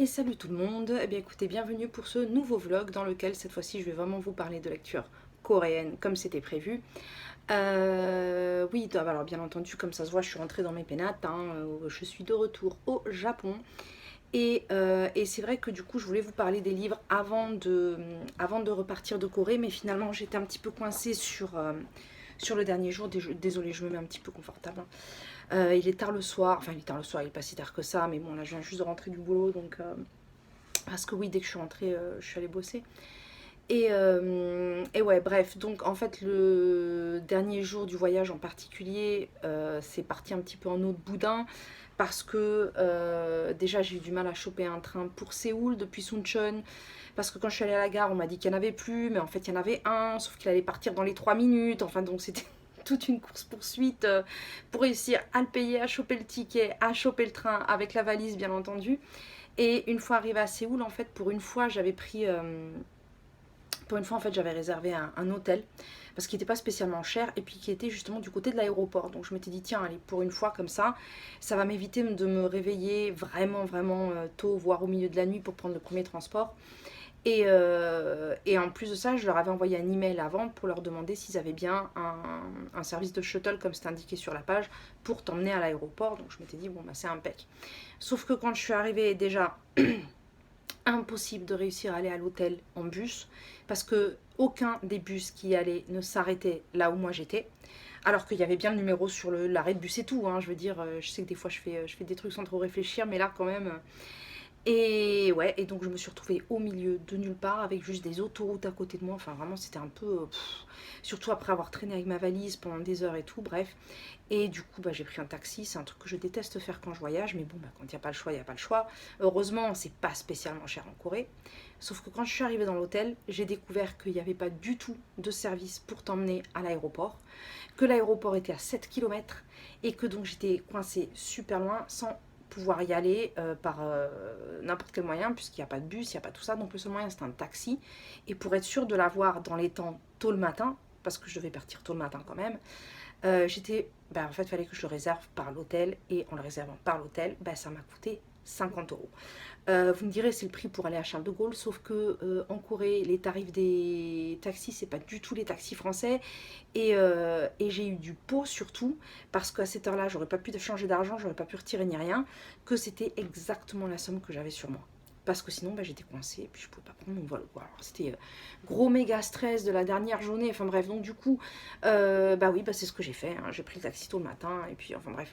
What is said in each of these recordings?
Et salut tout le monde, eh bien écoutez, bienvenue pour ce nouveau vlog dans lequel cette fois-ci je vais vraiment vous parler de lecture coréenne comme c'était prévu. Oui, alors bien entendu, comme ça se voit, je suis rentrée dans mes pénates, je suis de retour au Japon. Et c'est vrai que du coup je voulais vous parler des livres avant de repartir de Corée, mais finalement j'étais un petit peu coincée sur le dernier jour. Désolée, je me mets un petit peu confortable. Il est tard le soir, enfin il est tard le soir, il est pas si tard que ça, mais bon là je viens juste de rentrer du boulot, donc parce que oui, dès que je suis rentrée, je suis allée bosser. Et ouais, bref, donc en fait le dernier jour du voyage en particulier, c'est parti un petit peu en eau de boudin parce que déjà j'ai eu du mal à choper un train pour Séoul depuis Suncheon, parce que quand je suis allée à la gare on m'a dit qu'il n'y en avait plus, mais en fait il y en avait un, sauf qu'il allait partir dans les 3 minutes, enfin donc c'était toute une course-poursuite pour réussir à le payer, à choper le ticket, à choper le train avec la valise bien entendu. Et une fois arrivée à Séoul, en fait, pour une fois, en fait, j'avais réservé un hôtel parce qu'il n'était pas spécialement cher et puis qui était justement du côté de l'aéroport. Donc je m'étais dit, tiens, allez, pour une fois comme ça va m'éviter de me réveiller vraiment, vraiment tôt, voire au milieu de la nuit pour prendre le premier transport. Et en plus de ça, je leur avais envoyé un email avant pour leur demander s'ils avaient bien un service de shuttle, comme c'était indiqué sur la page, pour t'emmener à l'aéroport. Donc je m'étais dit, bon, bah c'est impec. Sauf que quand je suis arrivée, déjà, impossible de réussir à aller à l'hôtel en bus parce que aucun des bus qui y allaient ne s'arrêtait là où moi j'étais. Alors qu'il y avait bien le numéro sur l'arrêt de bus et tout. Je veux dire, je sais que des fois je fais des trucs sans trop réfléchir, mais là quand même. Et ouais, et donc je me suis retrouvée au milieu de nulle part avec juste des autoroutes à côté de moi. Enfin, vraiment, c'était un peu. Surtout après avoir traîné avec ma valise pendant des heures et tout, bref. Et du coup, bah, j'ai pris un taxi. C'est un truc que je déteste faire quand je voyage, mais bon, bah, quand il n'y a pas le choix, il n'y a pas le choix. Heureusement, c'est pas spécialement cher en Corée. Sauf que quand je suis arrivée dans l'hôtel, j'ai découvert qu'il n'y avait pas du tout de service pour t'emmener à l'aéroport, que l'aéroport était à 7 kilomètres et que donc j'étais coincée super loin sans pouvoir y aller par n'importe quel moyen, puisqu'il n'y a pas de bus, il n'y a pas tout ça. Donc le seul moyen, c'est un taxi. Et pour être sûr de l'avoir dans les temps tôt le matin, parce que je devais partir tôt le matin quand même, en fait, il fallait que je le réserve par l'hôtel. Et en le réservant par l'hôtel, ça m'a coûté 50 euros. Vous me direz, c'est le prix pour aller à Charles de Gaulle, sauf que en Corée, les tarifs des taxis, c'est pas du tout les taxis français. Et j'ai eu du pot surtout, parce qu'à cette heure-là, j'aurais pas pu changer d'argent, j'aurais pas pu retirer ni rien, que c'était exactement la somme que j'avais sur moi. Parce que sinon, j'étais coincée et puis je pouvais pas prendre mon vol. Alors, c'était gros méga stress de la dernière journée. Enfin bref, donc du coup, oui, c'est ce que j'ai fait. J'ai pris le taxi tôt le matin et puis enfin bref.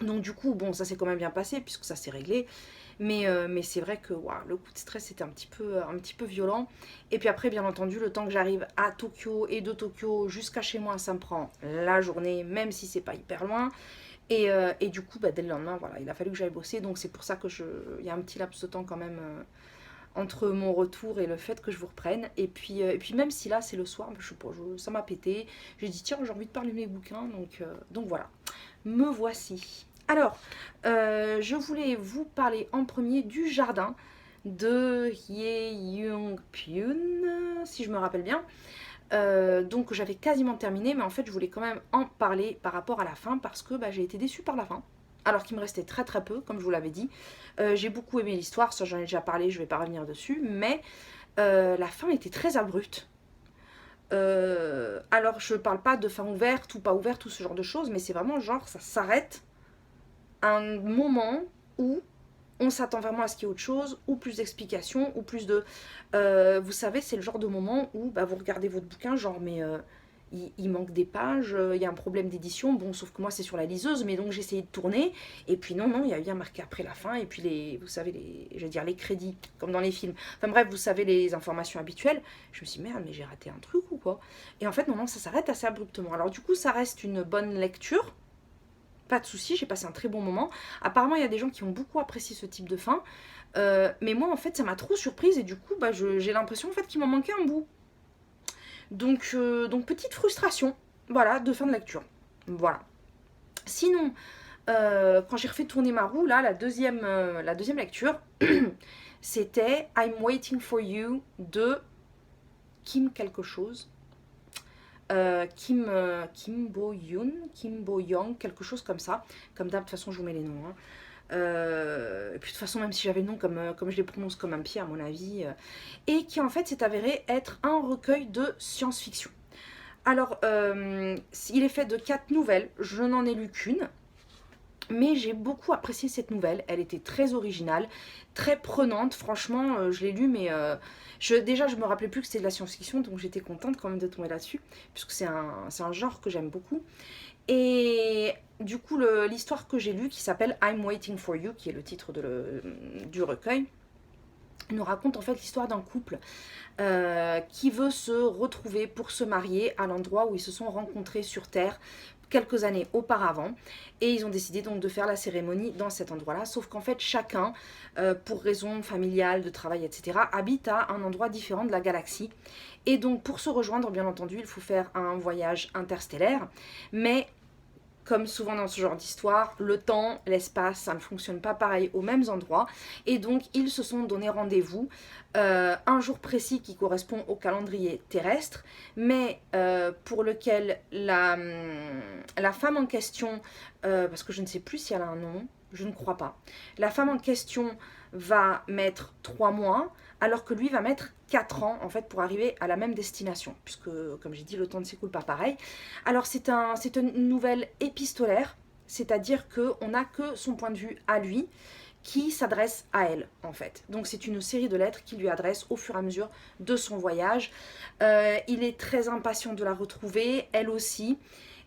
Donc du coup, bon, ça s'est quand même bien passé puisque ça s'est réglé. Mais c'est vrai que le coup de stress était un petit peu violent. Et puis après, bien entendu, le temps que j'arrive à Tokyo et de Tokyo jusqu'à chez moi, ça me prend la journée, même si c'est pas hyper loin. Et du coup, dès le lendemain, voilà, il a fallu que j'aille bosser. Donc c'est pour ça que il y a un petit laps de temps quand même entre mon retour et le fait que je vous reprenne. Et puis même si là c'est le soir, je sais pas, ça m'a pété. J'ai dit tiens, j'ai envie de parler de mes bouquins, donc voilà. Me voici. Alors, je voulais vous parler en premier du jardin de Hye Young Pyun, si je me rappelle bien. Donc j'avais quasiment terminé, mais en fait je voulais quand même en parler par rapport à la fin parce que j'ai été déçue par la fin. Alors qu'il me restait très très peu, comme je vous l'avais dit. J'ai beaucoup aimé l'histoire, ça j'en ai déjà parlé, je vais pas revenir dessus, mais la fin était très abrupte. Alors je parle pas de fin ouverte ou pas ouverte ou ce genre de choses, mais c'est vraiment genre ça s'arrête à un moment où on s'attend vraiment à ce qu'il y ait autre chose, ou plus d'explications, ou plus de... vous savez, c'est le genre de moment où vous regardez votre bouquin, genre, mais il manque des pages, il y a un problème d'édition, bon, sauf que moi c'est sur la liseuse, mais donc j'ai essayé de tourner, et puis non, il y a bien marqué après la fin, et puis vous savez, je veux dire, les crédits, comme dans les films. Enfin bref, vous savez les informations habituelles. Je me suis dit, merde, mais j'ai raté un truc ou quoi? Et en fait, non, ça s'arrête assez abruptement. Alors du coup, ça reste une bonne lecture, pas de souci, j'ai passé un très bon moment. Apparemment, il y a des gens qui ont beaucoup apprécié ce type de fin. Mais moi, en fait, ça m'a trop surprise et du coup, j'ai l'impression en fait qu'il m'en manquait un bout. Donc petite frustration, voilà, de fin de lecture. Voilà. Sinon, quand j'ai refait tourner ma roue, là, la deuxième lecture, c'était I'm Waiting for You de Kim quelque chose. Kim Bo Yoon, Kim Bo Young, quelque chose comme ça. Comme d'hab, de toute façon, je vous mets les noms. Et puis de toute façon, même si j'avais le nom comme je les prononce comme un pied à mon avis, et qui en fait s'est avéré être un recueil de science-fiction. Alors, il est fait de 4 nouvelles, je n'en ai lu qu'une, mais j'ai beaucoup apprécié cette nouvelle, elle était très originale, très prenante, franchement, je l'ai lue, mais déjà je me rappelais plus que c'était de la science-fiction, donc j'étais contente quand même de tomber là-dessus, puisque c'est un genre que j'aime beaucoup. Et du coup, l'histoire que j'ai lue, qui s'appelle I'm Waiting for You, qui est le titre du recueil, nous raconte en fait l'histoire d'un couple qui veut se retrouver pour se marier à l'endroit où ils se sont rencontrés sur Terre quelques années auparavant, et ils ont décidé donc de faire la cérémonie dans cet endroit-là, sauf qu'en fait chacun, pour raisons familiales, de travail, etc., habite à un endroit différent de la galaxie, et donc pour se rejoindre, bien entendu, il faut faire un voyage interstellaire, mais comme souvent dans ce genre d'histoire, le temps, l'espace, ça ne fonctionne pas pareil aux mêmes endroits. Et donc, ils se sont donné rendez-vous un jour précis qui correspond au calendrier terrestre, mais pour lequel la femme en question, parce que je ne sais plus si elle a un nom, je ne crois pas, la femme en question va mettre 3 mois, alors que lui va mettre 4 ans en fait pour arriver à la même destination, puisque comme j'ai dit, le temps ne s'écoule pas pareil. Alors c'est une nouvelle épistolaire, c'est-à-dire qu'on n'a que son point de vue à lui qui s'adresse à elle en fait. Donc c'est une série de lettres qu'il lui adresse au fur et à mesure de son voyage. Il est très impatient de la retrouver, elle aussi.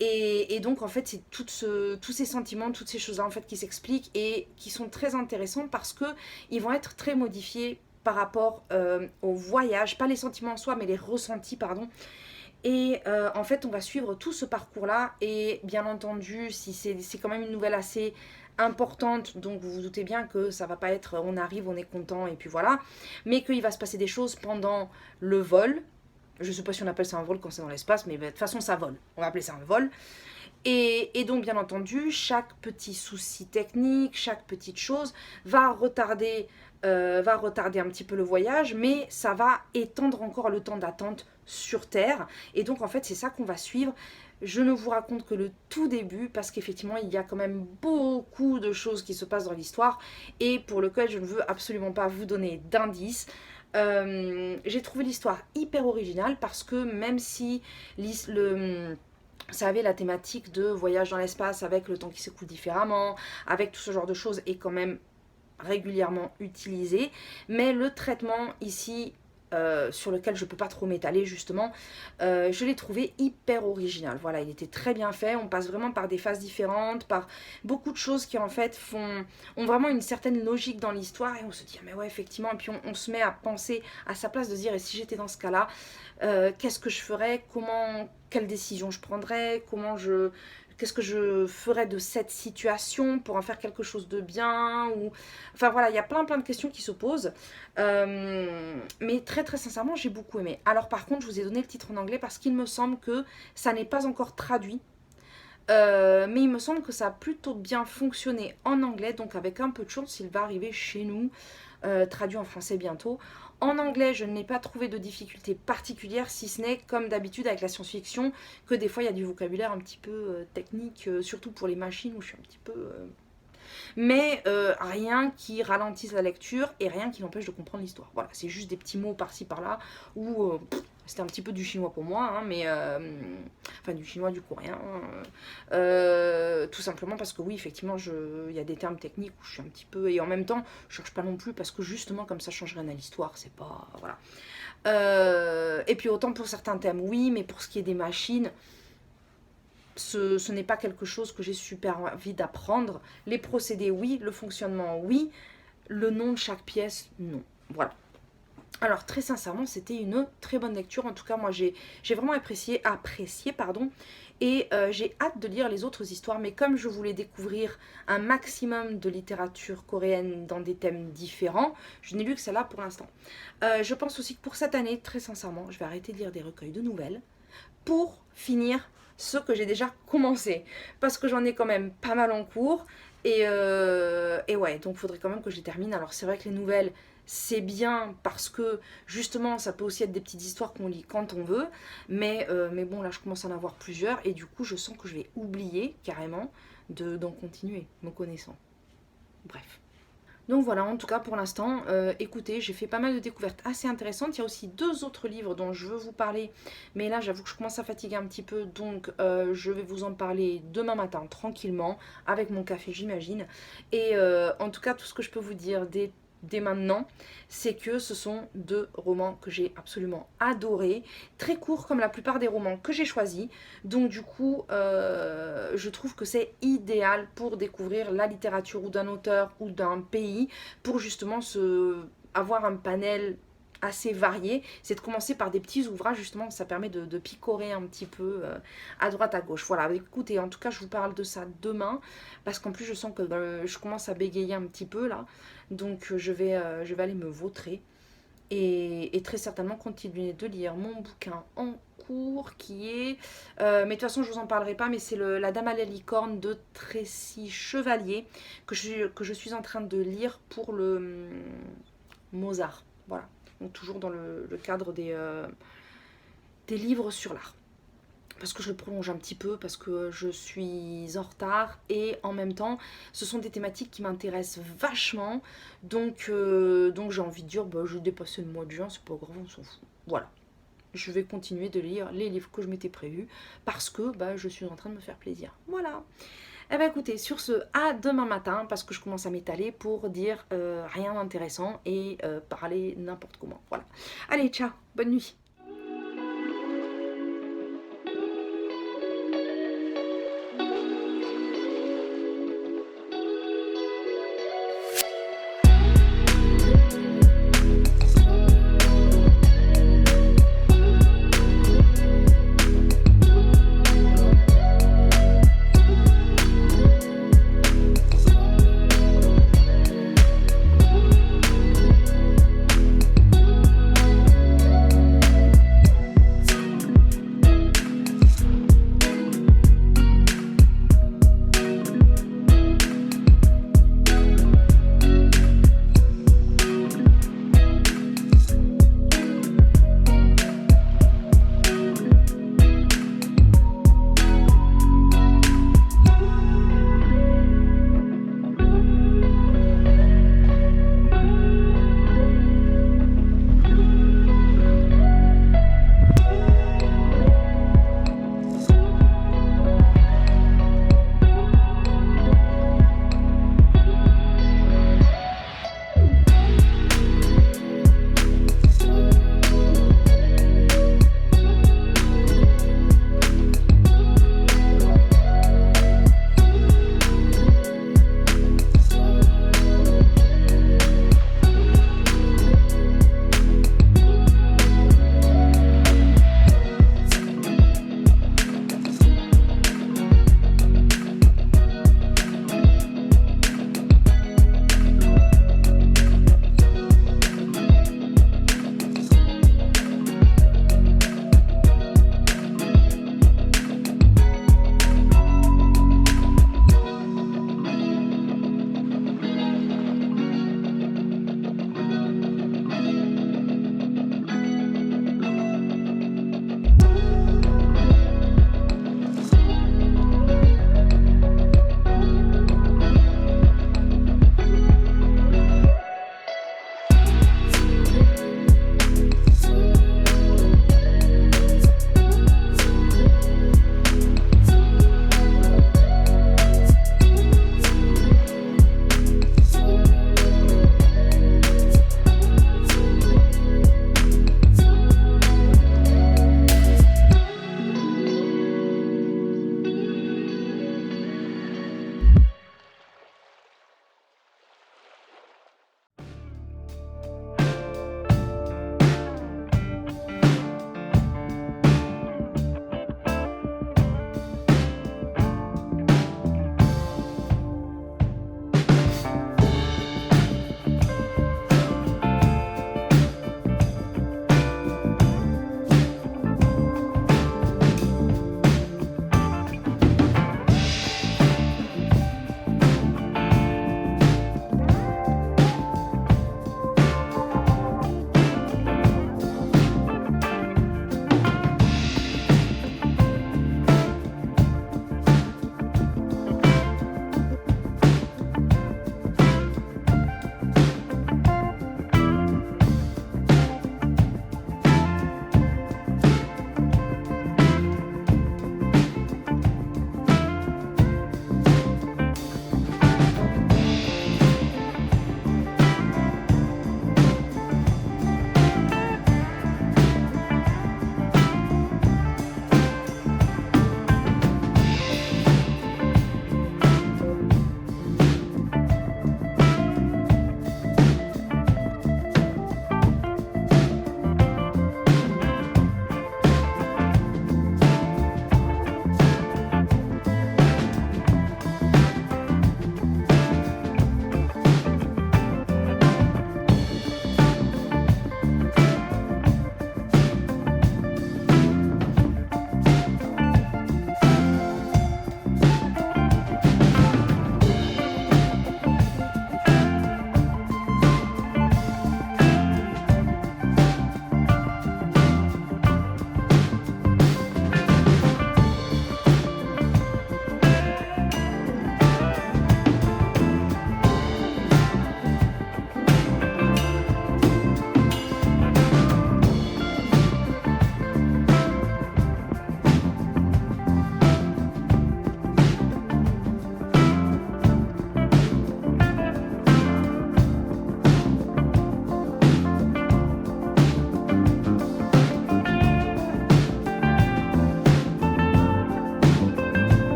Et donc en fait c'est tous ces sentiments, toutes ces choses-là en fait qui s'expliquent et qui sont très intéressants parce que ils vont être très modifiés par rapport au voyage, pas les sentiments en soi mais les ressentis pardon. Et en fait on va suivre tout ce parcours-là et bien entendu si c'est quand même une nouvelle assez importante, donc vous vous doutez bien que ça va pas être on arrive, on est content et puis voilà, mais qu'il va se passer des choses pendant le vol. Je sais pas si on appelle ça un vol quand c'est dans l'espace, mais de toute façon ça vole. On va appeler ça un vol. Et donc, bien entendu, chaque petit souci technique, chaque petite chose va retarder un petit peu le voyage, mais ça va étendre encore le temps d'attente sur Terre. Et donc, en fait, c'est ça qu'on va suivre. Je ne vous raconte que le tout début, parce qu'effectivement, il y a quand même beaucoup de choses qui se passent dans l'histoire, et pour lequel je ne veux absolument pas vous donner d'indices. J'ai trouvé l'histoire hyper originale, parce que même si ça avait la thématique de voyage dans l'espace avec le temps qui s'écoule différemment, avec tout ce genre de choses est quand même régulièrement utilisé. Mais le traitement ici, sur lequel je ne peux pas trop m'étaler justement, je l'ai trouvé hyper original. Voilà, il était très bien fait. On passe vraiment par des phases différentes, par beaucoup de choses qui en fait ont vraiment une certaine logique dans l'histoire et on se dit ah, mais ouais effectivement, et puis on se met à penser à sa place de se dire et si j'étais dans ce cas-là, qu'est-ce que je ferais, quelle décision je prendrais, qu'est-ce que je ferais de cette situation pour en faire quelque chose de bien ou enfin voilà, il y a plein de questions qui se posent, mais très très sincèrement j'ai beaucoup aimé. Alors par contre je vous ai donné le titre en anglais parce qu'il me semble que ça n'est pas encore traduit. Mais il me semble que ça a plutôt bien fonctionné en anglais, donc avec un peu de chance il va arriver chez nous, traduit en français bientôt. En anglais, je n'ai pas trouvé de difficulté particulière, si ce n'est, comme d'habitude avec la science-fiction, que des fois il y a du vocabulaire un petit peu technique, surtout pour les machines où je suis un petit peu... Mais rien qui ralentisse la lecture et rien qui m'empêche de comprendre l'histoire. Voilà, c'est juste des petits mots par-ci par-là où c'était un petit peu du chinois pour moi, hein, mais enfin du chinois, du coréen, tout simplement parce que oui, effectivement, il y a des termes techniques où je suis un petit peu et en même temps, je cherche pas non plus parce que justement comme ça change rien à l'histoire, c'est pas voilà. Et puis autant pour certains thèmes, oui, mais pour ce qui est des machines, ce n'est pas quelque chose que j'ai super envie d'apprendre. Les procédés, oui. Le fonctionnement, oui. Le nom de chaque pièce, non. Voilà. Alors très sincèrement, c'était une très bonne lecture. En tout cas, moi j'ai vraiment apprécié pardon. Et j'ai hâte de lire les autres histoires. Mais comme je voulais découvrir un maximum de littérature coréenne dans des thèmes différents, je n'ai lu que celle-là pour l'instant. Je pense aussi que pour cette année, très sincèrement, je vais arrêter de lire des recueils de nouvelles pour finir ce que j'ai déjà commencé. Parce que j'en ai quand même pas mal en cours. Et ouais, donc il faudrait quand même que je les termine. Alors c'est vrai que les nouvelles, c'est bien parce que justement ça peut aussi être des petites histoires qu'on lit quand on veut. Mais bon, là je commence à en avoir plusieurs. Et du coup, je sens que je vais oublier carrément d'en continuer, me connaissant. Bref. Donc voilà, en tout cas pour l'instant, écoutez, j'ai fait pas mal de découvertes assez intéressantes. Il y a aussi 2 autres livres dont je veux vous parler, mais là j'avoue que je commence à fatiguer un petit peu, donc je vais vous en parler demain matin tranquillement, avec mon café j'imagine. Et en tout cas, tout ce que je peux vous dire dès maintenant, c'est que ce sont 2 romans que j'ai absolument adorés, très courts comme la plupart des romans que j'ai choisis, donc du coup je trouve que c'est idéal pour découvrir la littérature ou d'un auteur ou d'un pays, pour justement avoir un panel assez varié. C'est de commencer par des petits ouvrages, justement, ça permet de picorer un petit peu à droite à gauche. Voilà, écoutez, en tout cas je vous parle de ça demain, parce qu'en plus je sens que je commence à bégayer un petit peu là, donc je vais aller me vautrer et très certainement continuer de lire mon bouquin en cours qui est... mais de toute façon je vous en parlerai pas, mais c'est La Dame à la licorne de Tracy Chevalier que je suis en train de lire pour le Mozart. Voilà, donc toujours dans le cadre des livres sur l'art. Parce que je le prolonge un petit peu, parce que je suis en retard et en même temps ce sont des thématiques qui m'intéressent vachement, donc j'ai envie de dire bah, je vais dépasser le mois de juin, c'est pas grave, on s'en fout. Voilà, je vais continuer de lire les livres que je m'étais prévus parce que bah, je suis en train de me faire plaisir. Voilà. Eh bien écoutez, sur ce, à demain matin, parce que je commence à m'étaler pour dire rien d'intéressant et parler n'importe comment. Voilà. Allez, ciao, bonne nuit.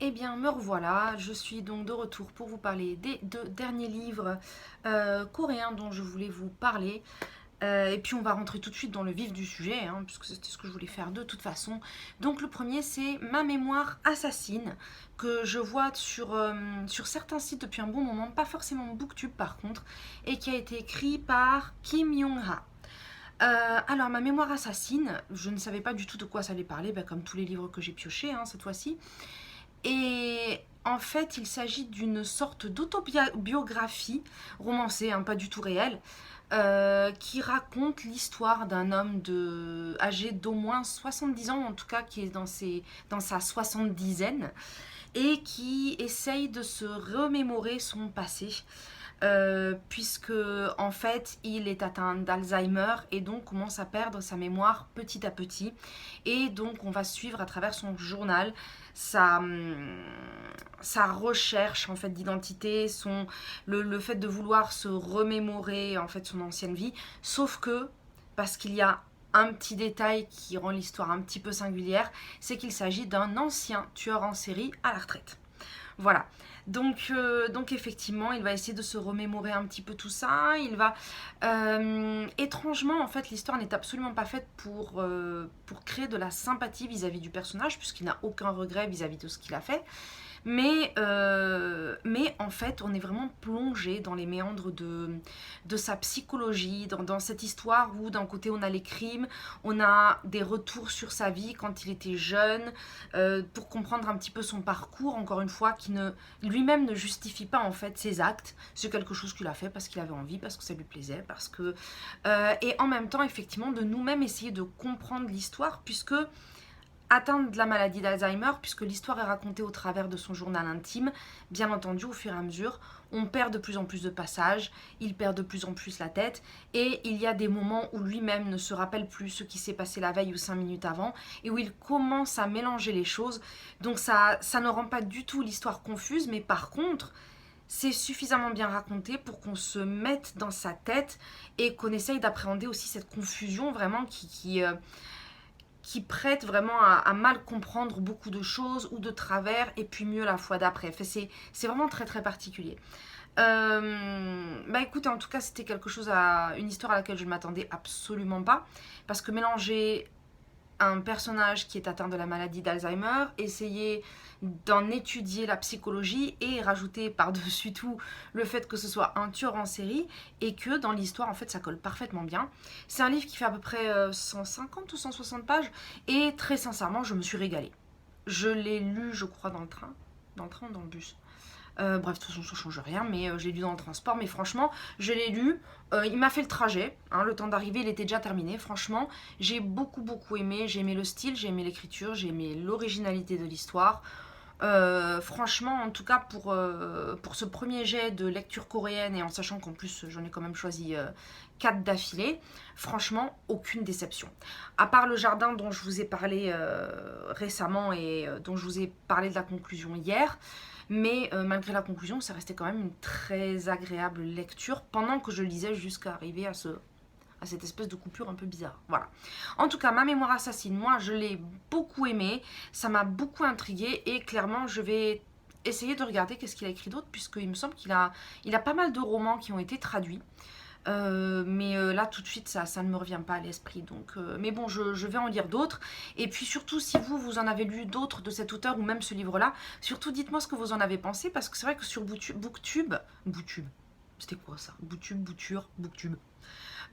Eh bien, me revoilà, je suis donc de retour pour vous parler des deux derniers livres coréens dont je voulais vous parler. Et puis on va rentrer tout de suite dans le vif du sujet, hein, puisque c'était ce que je voulais faire de toute façon. Donc le premier, c'est Ma mémoire assassine, que je vois sur certains sites depuis un bon moment, pas forcément Booktube par contre, et qui a été écrit par Kim Yong-ha. Alors, Ma mémoire assassine, je ne savais pas du tout de quoi ça allait parler, bah, comme tous les livres que j'ai piochés cette fois-ci. Et en fait, il s'agit d'une sorte d'autobiographie romancée, pas du tout réelle, qui raconte l'histoire d'un homme âgé d'au moins 70 ans, en tout cas qui est dans sa soixante-dizaine, et qui essaye de se remémorer son passé. Puisque en fait il est atteint d'Alzheimer et donc commence à perdre sa mémoire petit à petit, et donc on va suivre à travers son journal sa, sa recherche en fait d'identité, le fait de vouloir se remémorer en fait son ancienne vie, sauf que parce qu'il y a un petit détail qui rend l'histoire un petit peu singulière, c'est qu'il s'agit d'un ancien tueur en série à la retraite. Voilà. Donc effectivement, il va essayer de se remémorer un petit peu tout ça. Il va étrangement, en fait, l'histoire n'est absolument pas faite pour créer de la sympathie vis-à-vis du personnage, puisqu'il n'a aucun regret vis-à-vis de ce qu'il a fait. Mais en fait, on est vraiment plongé dans les méandres de sa psychologie, dans cette histoire où d'un côté on a les crimes, on a des retours sur sa vie quand il était jeune, pour comprendre un petit peu son parcours, encore une fois, qui lui-même ne justifie pas en fait ses actes. C'est quelque chose qu'il a fait parce qu'il avait envie, parce que ça lui plaisait, et en même temps, effectivement, de nous-mêmes essayer de comprendre l'histoire, puisque atteinte de la maladie d'Alzheimer, puisque l'histoire est racontée au travers de son journal intime, bien entendu, au fur et à mesure, on perd de plus en plus de passages, il perd de plus en plus la tête, et il y a des moments où lui-même ne se rappelle plus ce qui s'est passé la veille ou 5 minutes avant, et où il commence à mélanger les choses. Donc ça ne rend pas du tout l'histoire confuse, mais par contre, c'est suffisamment bien raconté pour qu'on se mette dans sa tête et qu'on essaye d'appréhender aussi cette confusion vraiment qui prête vraiment à mal comprendre beaucoup de choses ou de travers, et puis mieux la fois d'après. Enfin, c'est vraiment très très particulier. Bah écoutez, en tout cas, c'était une histoire à laquelle je ne m'attendais absolument pas, parce que mélanger un personnage qui est atteint de la maladie d'Alzheimer, essayer d'en étudier la psychologie et rajouter par-dessus tout le fait que ce soit un tueur en série, et que dans l'histoire en fait ça colle parfaitement bien. C'est un livre qui fait à peu près 150 ou 160 pages, et très sincèrement je me suis régalée. Je l'ai lu, je crois, dans le train ou dans le bus. Bref, de toute façon, ça change rien, mais je l'ai lu dans le transport. Mais franchement, je l'ai lu, il m'a fait le trajet, le temps d'arriver, il était déjà terminé. Franchement, j'ai beaucoup, beaucoup aimé. J'ai aimé le style, j'ai aimé l'écriture, j'ai aimé l'originalité de l'histoire. Franchement, en tout cas, pour ce premier jet de lecture coréenne, et en sachant qu'en plus, j'en ai quand même choisi 4 d'affilée, franchement, aucune déception. À part le jardin dont je vous ai parlé récemment, et dont je vous ai parlé de la conclusion hier. Mais malgré la conclusion, ça restait quand même une très agréable lecture pendant que je lisais, jusqu'à arriver à cette espèce de coupure un peu bizarre. Voilà. En tout cas, Ma mémoire assassine, moi je l'ai beaucoup aimé, ça m'a beaucoup intriguée, et clairement je vais essayer de regarder qu'est-ce qu'il a écrit d'autre, puisqu'il me semble qu'il a pas mal de romans qui ont été traduits. Mais là tout de suite ça ne me revient pas à l'esprit, donc mais bon, je vais en lire d'autres. Et puis surtout, si vous en avez lu d'autres de cet auteur, ou même ce livre là, surtout dites-moi ce que vous en avez pensé, parce que c'est vrai que sur Booktube, c'était quoi ça, Booktube,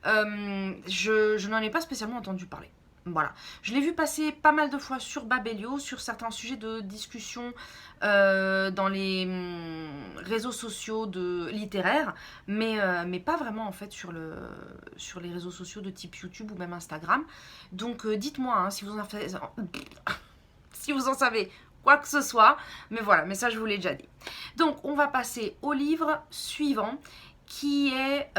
je n'en ai pas spécialement entendu parler. Voilà. Je l'ai vu passer pas mal de fois sur Babelio, sur certains sujets de discussion dans les réseaux sociaux littéraires, mais pas vraiment en fait sur les réseaux sociaux de type YouTube ou même Instagram. Donc dites-moi si vous en faites, si vous en savez quoi que ce soit. Mais voilà, mais ça je vous l'ai déjà dit. Donc on va passer au livre suivant, qui est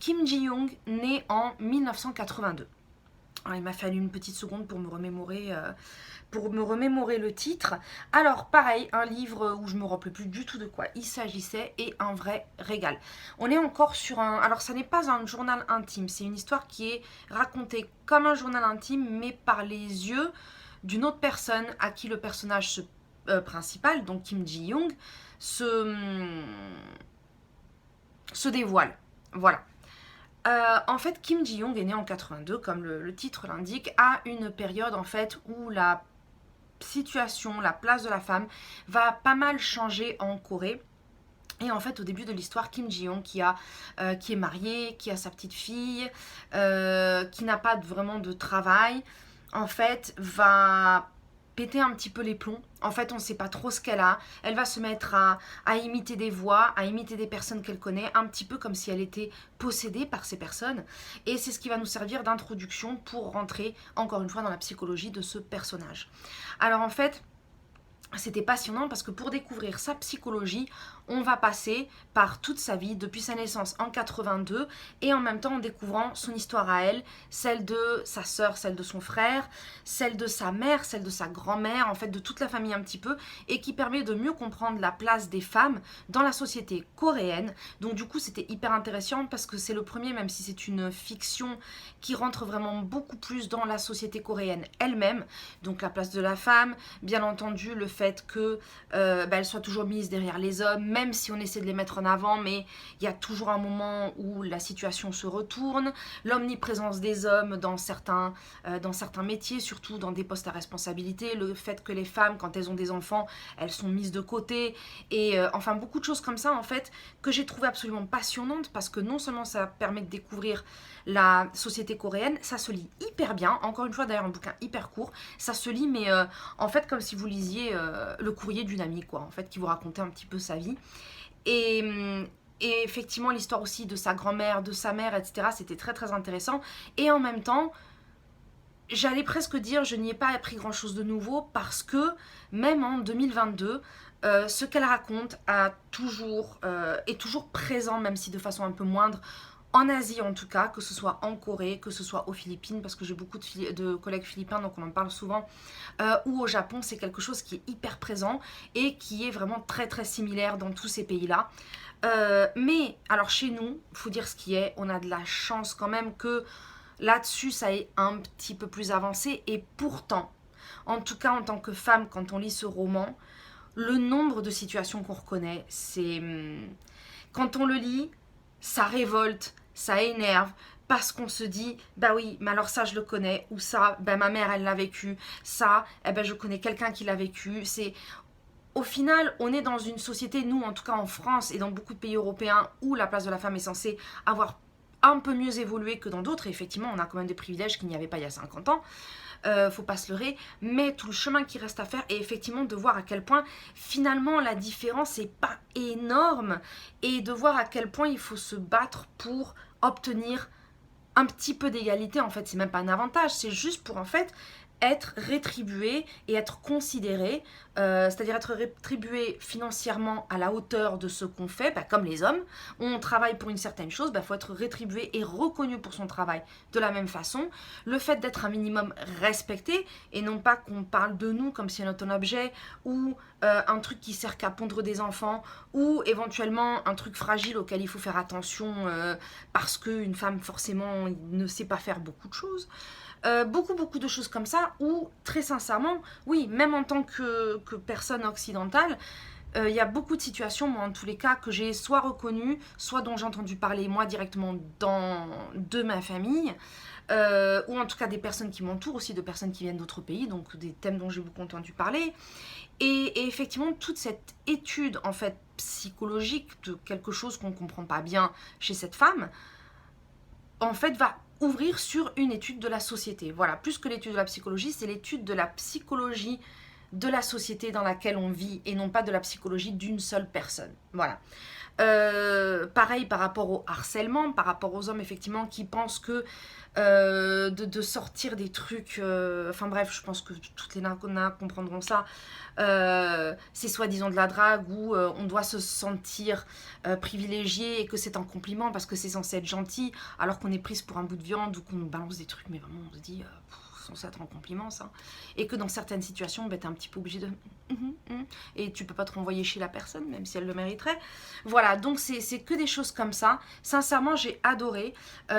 Kim Ji-young, né en 1982. Alors, il m'a fallu une petite seconde pour me remémorer le titre. Alors pareil, un livre où je me rappelais plus du tout de quoi il s'agissait, et un vrai régal. On est encore sur alors ça n'est pas un journal intime, c'est une histoire qui est racontée comme un journal intime, mais par les yeux d'une autre personne à qui le personnage principal, donc Kim Ji-young, se dévoile. Voilà. En fait, Kim Ji-young est né en 82, comme le titre l'indique, à une période en fait où la situation, la place de la femme va pas mal changer en Corée. Et en fait, au début de l'histoire, Kim Ji-young, qui est marié, qui a sa petite fille, qui n'a pas vraiment de travail, en fait, va péter un petit peu les plombs. En fait, on ne sait pas trop ce qu'elle a. Elle va se mettre à imiter des voix, à imiter des personnes qu'elle connaît, un petit peu comme si elle était possédée par ces personnes. Et c'est ce qui va nous servir d'introduction pour rentrer, encore une fois, dans la psychologie de ce personnage. Alors en fait, c'était passionnant parce que pour découvrir sa psychologie, on va passer par toute sa vie, depuis sa naissance en 82, et en même temps en découvrant son histoire à elle, celle de sa sœur, celle de son frère, celle de sa mère, celle de sa grand-mère, en fait de toute la famille un petit peu, et qui permet de mieux comprendre la place des femmes dans la société coréenne. Donc du coup c'était hyper intéressant parce que c'est le premier, même si c'est une fiction qui rentre vraiment beaucoup plus dans la société coréenne elle-même, donc la place de la femme, bien entendu le fait que elle soit toujours mise derrière les hommes, même si on essaie de les mettre en avant, mais il y a toujours un moment où la situation se retourne, l'omniprésence des hommes dans certains métiers, surtout dans des postes à responsabilité, le fait que les femmes, quand elles ont des enfants, elles sont mises de côté, et enfin beaucoup de choses comme ça en fait, que j'ai trouvé absolument passionnantes, parce que non seulement ça permet de découvrir la société coréenne, ça se lit hyper bien, encore une fois d'ailleurs un bouquin hyper court, ça se lit mais en fait comme si vous lisiez le courrier d'une amie quoi, en fait qui vous racontait un petit peu sa vie. Et effectivement, l'histoire aussi de sa grand-mère, de sa mère, etc., c'était très très intéressant. Et en même temps, j'allais presque dire, je n'y ai pas appris grand-chose de nouveau parce que même en 2022, ce qu'elle raconte est toujours présent, même si de façon un peu moindre, en Asie en tout cas, que ce soit en Corée, que ce soit aux Philippines, parce que j'ai beaucoup de collègues philippins, donc on en parle souvent, ou au Japon, c'est quelque chose qui est hyper présent et qui est vraiment très très similaire dans tous ces pays-là. Mais alors chez nous, il faut dire ce qui est, on a de la chance quand même que là-dessus ça est un petit peu plus avancé, et pourtant, en tout cas en tant que femme, quand on lit ce roman, le nombre de situations qu'on reconnaît, c'est... Quand on le lit, ça révolte, ça énerve, parce qu'on se dit, bah oui, mais alors ça je le connais, ou ça, bah ma mère elle l'a vécu, ça, eh ben je connais quelqu'un qui l'a vécu. C'est au final, on est dans une société, nous en tout cas en France et dans beaucoup de pays européens, où la place de la femme est censée avoir un peu mieux évolué que dans d'autres. Et effectivement, on a quand même des privilèges qu'il n'y avait pas il y a 50 ans. Faut pas se leurrer, mais tout le chemin qui reste à faire, et effectivement de voir à quel point finalement la différence n'est pas énorme, et de voir à quel point il faut se battre pour obtenir un petit peu d'égalité. En fait c'est même pas un avantage, c'est juste pour en fait être rétribué et être considéré, c'est-à-dire être rétribué financièrement à la hauteur de ce qu'on fait, bah, comme les hommes. On travaille pour une certaine chose, bah, faut être rétribué et reconnu pour son travail de la même façon. Le fait d'être un minimum respecté, et non pas qu'on parle de nous comme si on était un objet, ou un truc qui sert qu'à pondre des enfants, ou éventuellement un truc fragile auquel il faut faire attention parce qu'une femme forcément ne sait pas faire beaucoup de choses. Beaucoup de choses comme ça, où très sincèrement, oui, même en tant que personne occidentale, il y a beaucoup de situations, moi en tous les cas, que j'ai soit reconnues, soit dont j'ai entendu parler moi directement de ma famille, ou en tout cas des personnes qui m'entourent, aussi de personnes qui viennent d'autres pays, donc des thèmes dont j'ai beaucoup entendu parler. Et effectivement, toute cette étude en fait psychologique de quelque chose qu'on ne comprend pas bien chez cette femme, en fait va ouvrir sur une étude de la société. Voilà, plus que l'étude de la psychologie, c'est l'étude de la psychologie de la société dans laquelle on vit, et non pas de la psychologie d'une seule personne. Voilà. Pareil par rapport au harcèlement, par rapport aux hommes effectivement qui pensent que de sortir des trucs, enfin bref, je pense que toutes les nanas comprendront ça, c'est soi-disant de la drague, où on doit se sentir privilégié et que c'est un compliment parce que c'est censé être gentil, alors qu'on est prise pour un bout de viande, ou qu'on nous balance des trucs mais vraiment on se dit censé être un compliment ça, et que dans certaines situations t'es un petit peu obligé de et tu peux pas te renvoyer chez la personne même si elle le mériterait. Voilà, donc c'est que des choses comme ça. Sincèrement j'ai adoré.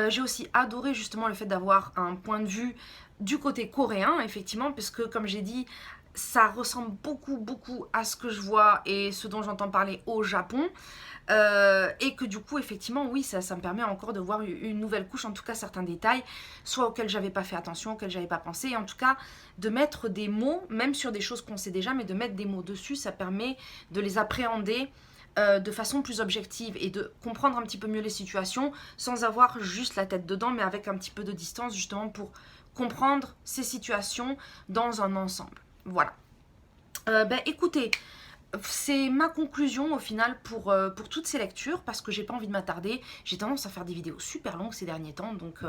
J'ai aussi adoré justement le fait d'avoir un point de vue du côté coréen effectivement, parce que comme j'ai dit, ça ressemble beaucoup à ce que je vois et ce dont j'entends parler au Japon. Et que du coup, effectivement, oui, ça me permet encore de voir une nouvelle couche, en tout cas certains détails, soit auxquels j'avais pas fait attention, auxquels j'avais pas pensé, et en tout cas de mettre des mots, même sur des choses qu'on sait déjà, mais de mettre des mots dessus, ça permet de les appréhender de façon plus objective et de comprendre un petit peu mieux les situations sans avoir juste la tête dedans, mais avec un petit peu de distance justement pour comprendre ces situations dans un ensemble. Voilà. Écoutez, c'est ma conclusion au final pour toutes ces lectures parce que j'ai pas envie de m'attarder. J'ai tendance à faire des vidéos super longues ces derniers temps. Donc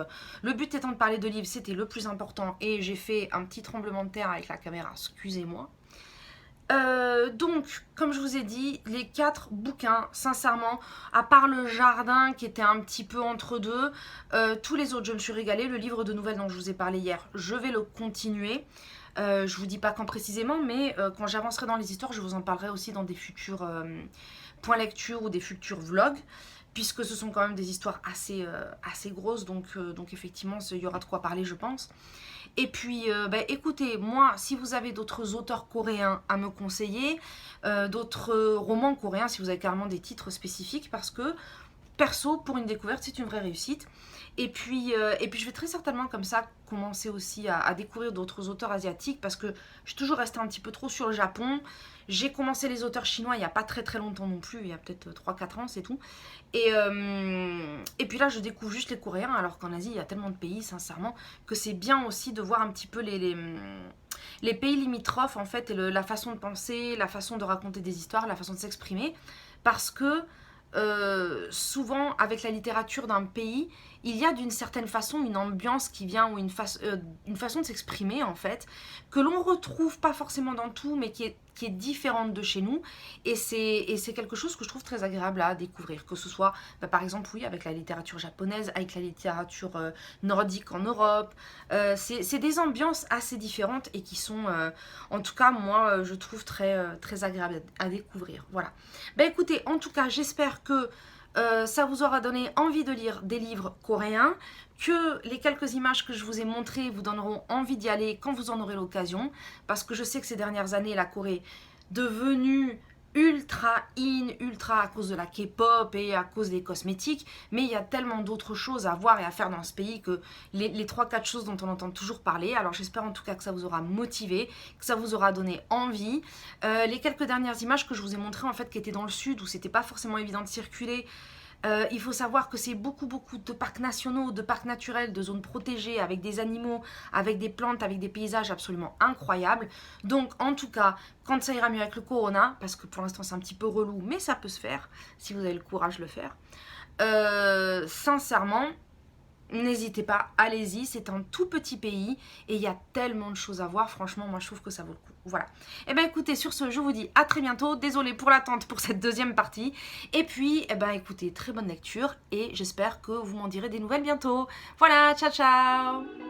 le but étant de parler de livres, c'était le plus important. Et j'ai fait un petit tremblement de terre avec la caméra, excusez-moi. Donc, comme je vous ai dit, les 4 bouquins, sincèrement, à part le jardin qui était un petit peu entre deux, tous les autres, je me suis régalée. Le livre de nouvelles dont je vous ai parlé hier, je vais le continuer. Je vous dis pas quand précisément, mais quand j'avancerai dans les histoires, je vous en parlerai aussi dans des futurs points lecture ou des futurs vlogs, puisque ce sont quand même des histoires assez grosses, donc effectivement, il y aura de quoi parler, je pense. Et puis, écoutez, moi, si vous avez d'autres auteurs coréens à me conseiller, d'autres romans coréens, si vous avez carrément des titres spécifiques, parce que perso, pour une découverte, c'est une vraie réussite. Et puis je vais très certainement comme ça commencer aussi à découvrir d'autres auteurs asiatiques parce que je suis toujours restée un petit peu trop sur le Japon. J'ai commencé les auteurs chinois il n'y a pas très longtemps non plus, il y a peut-être 3-4 ans, c'est tout. Et puis là, je découvre juste les Coréens, alors qu'en Asie, il y a tellement de pays, sincèrement, que c'est bien aussi de voir un petit peu les pays limitrophes, en fait, et la façon de penser, la façon de raconter des histoires, la façon de s'exprimer. Parce que souvent, avec la littérature d'un pays, il y a d'une certaine façon une ambiance qui vient ou une façon de s'exprimer en fait, que l'on retrouve pas forcément dans tout, mais qui est différente de chez nous. Et c'est quelque chose que je trouve très agréable à découvrir, que ce soit par exemple, oui, avec la littérature japonaise, avec la littérature nordique en Europe. C'est des ambiances assez différentes et qui sont, en tout cas, moi, je trouve très agréables à découvrir. Voilà. Écoutez, en tout cas, j'espère que ça vous aura donné envie de lire des livres coréens, que les quelques images que je vous ai montrées vous donneront envie d'y aller quand vous en aurez l'occasion, parce que je sais que ces dernières années, la Corée est devenue ultra ultra à cause de la K-pop et à cause des cosmétiques, mais il y a tellement d'autres choses à voir et à faire dans ce pays que les 3-4 choses dont on entend toujours parler. Alors j'espère en tout cas que ça vous aura motivé, que ça vous aura donné envie. Les quelques dernières images que je vous ai montrées en fait qui étaient dans le sud où c'était pas forcément évident de circuler, il faut savoir que c'est beaucoup de parcs nationaux, de parcs naturels, de zones protégées, avec des animaux, avec des plantes, avec des paysages absolument incroyables. Donc en tout cas, quand ça ira mieux avec le corona, parce que pour l'instant c'est un petit peu relou, mais ça peut se faire, si vous avez le courage de le faire, sincèrement, n'hésitez pas, allez-y, c'est un tout petit pays et il y a tellement de choses à voir, franchement moi je trouve que ça vaut le coup. Voilà. Et écoutez, sur ce, je vous dis à très bientôt, désolée pour l'attente pour cette deuxième partie, et puis écoutez, très bonne lecture et j'espère que vous m'en direz des nouvelles bientôt. Voilà, ciao ciao.